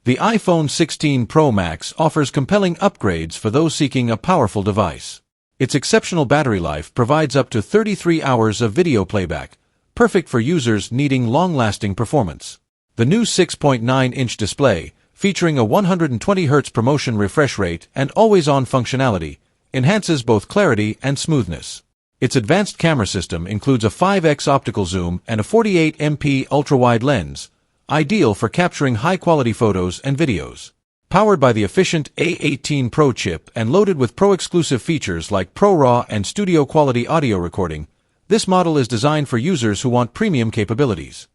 The iPhone 16 Pro Max offers compelling upgrades for those seeking a powerful device. Its exceptional battery life provides up to 33 hours of video playback, perfect for users needing long-lasting performance. The new 6.9-inch display, featuring a 120Hz promotion refresh rate and always-on functionality, enhances both clarity and smoothness. Its advanced camera system includes a 5x optical zoom and a 48MP ultra-wide lens, ideal for capturing high-quality photos and videos. Powered by the efficient A18 Pro chip and loaded with Pro-exclusive features like ProRAW and studio-quality audio recording, this model is designed for users who want premium capabilities.